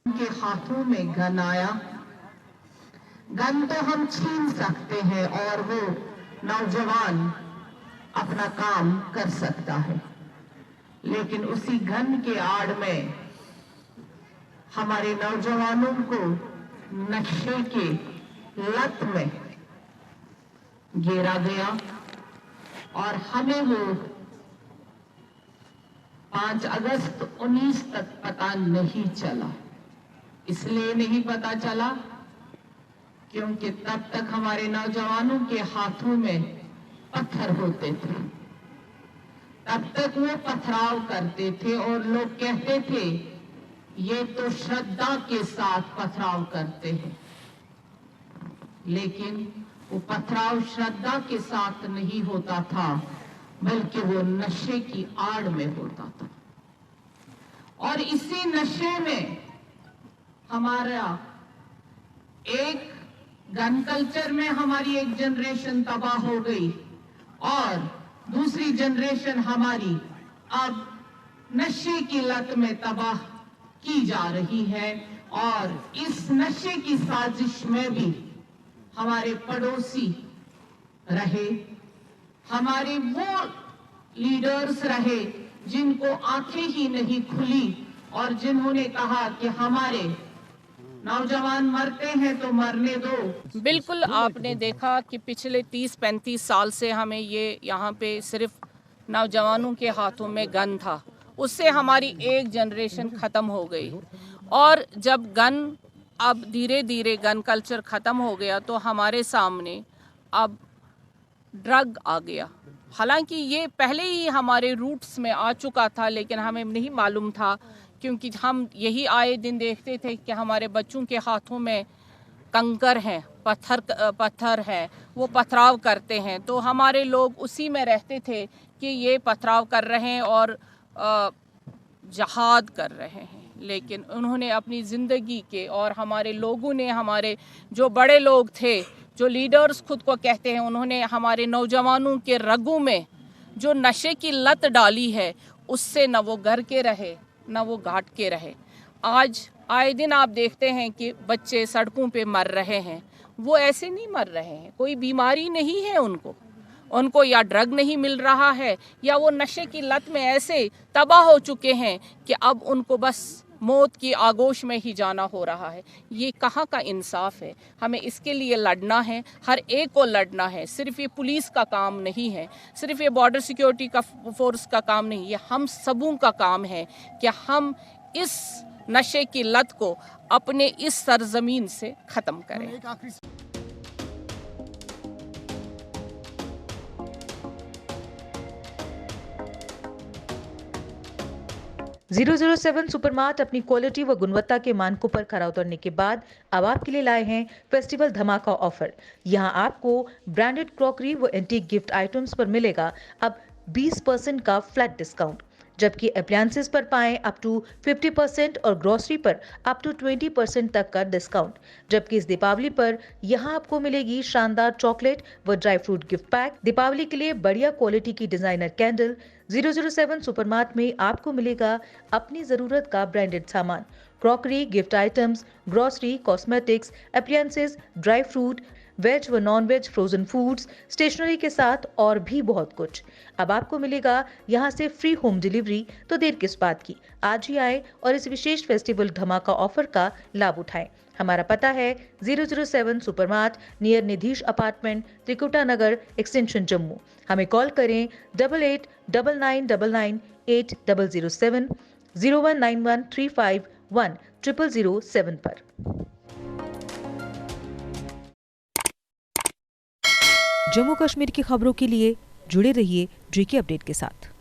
उनके हाथों में गन आया। गन तो हम छीन सकते हैं और वो नौजवान अपना काम कर सकता है, लेकिन उसी गन के आड़ में हमारे नौजवानों को नशे के लत में घेरा गया और हमें वो 5 अगस्त 19 तक पता नहीं चला। इसलिए नहीं पता चला क्योंकि तब तक हमारे नौजवानों के हाथों में पत्थर होते थे, तब तक वो पथराव करते थे और लोग कहते थे ये तो श्रद्धा के साथ पथराव करते हैं, लेकिन वो पथराव श्रद्धा के साथ नहीं होता था, बल्कि वो नशे की आड़ में होता था। और इसी नशे में हमारा एक गन कल्चर में हमारी एक जनरेशन तबाह हो गई और दूसरी जनरेशन हमारी अब नशे की लत में तबाह की जा रही है। और इस नशे की साजिश में भी हमारे पड़ोसी रहे, हमारे वो लीडर्स रहे जिनको आंखें ही नहीं खुली और जिन्होंने कहा कि हमारे नौजवान मरते हैं तो मरने दो। बिल्कुल, आपने देखा कि पिछले 30-35 साल से हमें ये यहाँ पे सिर्फ नौजवानों के हाथों में गन था, उससे हमारी एक जनरेशन ख़त्म हो गई। और जब गन अब धीरे धीरे गन कल्चर ख़त्म हो गया तो हमारे सामने अब ड्रग आ गया। हालांकि ये पहले ही हमारे रूट्स में आ चुका था, लेकिन हमें नहीं मालूम था, क्योंकि हम यही आए दिन देखते थे कि हमारे बच्चों के हाथों में कंकर हैं, पत्थर है, वो पथराव करते हैं, तो हमारे लोग उसी में रहते थे कि ये पथराव कर रहे हैं और जहाद कर रहे हैं। लेकिन उन्होंने अपनी ज़िंदगी के और हमारे लोगों ने, हमारे जो बड़े लोग थे, जो लीडर्स खुद को कहते हैं, उन्होंने हमारे नौजवानों के रगों में जो नशे की लत डाली है, उससे न वो घर के रहे न वो घाट के रहे। आज आए दिन आप देखते हैं कि बच्चे सड़कों पे मर रहे हैं। वो ऐसे नहीं मर रहे हैं, कोई बीमारी नहीं है उनको या ड्रग नहीं मिल रहा है, या वो नशे की लत में ऐसे तबाह हो चुके हैं कि अब उनको बस मौत की आगोश में ही जाना हो रहा है। ये कहाँ का इंसाफ है? हमें इसके लिए लड़ना है, हर एक को लड़ना है। सिर्फ ये पुलिस का काम नहीं है, सिर्फ ये बॉर्डर सिक्योरिटी का फोर्स का काम नहीं, ये हम सबों का काम है कि हम इस नशे की लत को अपने इस सरजमीन से ख़त्म करें। 007 सुपरमार्ट अपनी क्वालिटी व गुणवत्ता के मानकों पर खरा उतरने के बाद अब आपके लिए लाए हैं फेस्टिवल धमाका ऑफर। यहां आपको ब्रांडेड क्रॉकरी व एंटीक गिफ्ट आइटम्स पर मिलेगा अब 20% का फ्लैट डिस्काउंट, जबकि अप्लायंसेस पर पाएं अप टू 50% और ग्रोसरी पर अप टू 20% तक का डिस्काउंट। जबकि इस दीपावली पर यहां आपको मिलेगी शानदार चॉकलेट व dry fruit gift pack. Deepawali के लिए बढ़िया क्वालिटी की डिजाइनर कैंडल। 007 सुपरमार्ट में आपको मिलेगा अपनी जरूरत का ब्रांडेड सामान, crockery, gift items, grocery, cosmetics, appliances, dry fruit, veg व non veg frozen foods, stationery के साथ और भी बहुत कुछ। अब आपको मिलेगा यहाँ से फ्री होम डिलीवरी, तो देर किस बात की, आज ही आए और इस विशेष फेस्टिवल धमाका ऑफर का लाभ उठाएं। हमारा पता है 007 supermart, near Nidhish apartment, Trikuta Nagar, extension Jammu. हमें कॉल करें 8899980007 0191351007 पर। जम्मू कश्मीर की खबरों के लिए जुड़े रहिए JK अपडेट के साथ।